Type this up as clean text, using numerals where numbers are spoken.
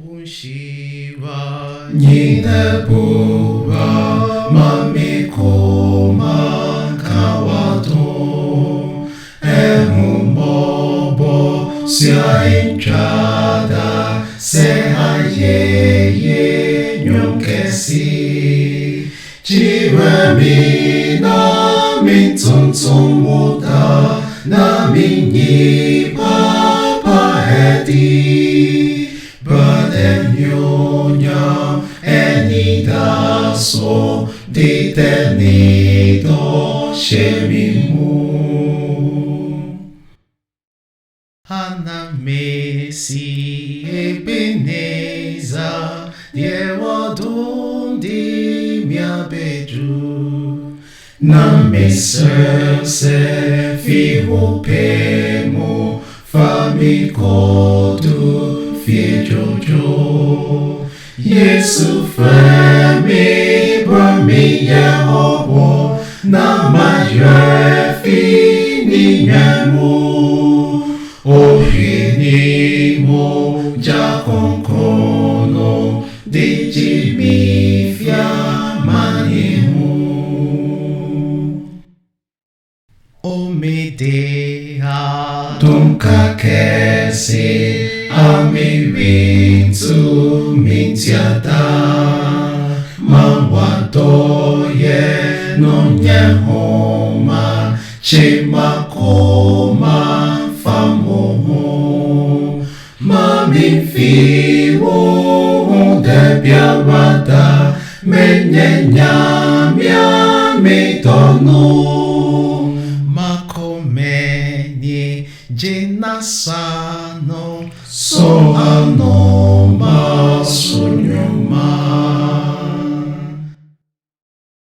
Nhyira nyinaa abura mamikoma kawato ehumobo siainchada sehayeye nyomkesi jiremina mintuntumota na minyipa paedi Badenyonya enidaso ditenido shemimu Hanamesi ebeneza diewadundi miabedu Namiserse fihopemo famikodu Jojo Yesu femi brami Yehowo na majefi ni nyemu ohini mo jakonkono dijimifia manimu omidea Tunkakesi Amirintu mintiada Mawadoye nonyehoma Chimakoma famoho Mamifiwo debiarada Menyanyamia mitonu Makomeni jenasano So anoma sunyuma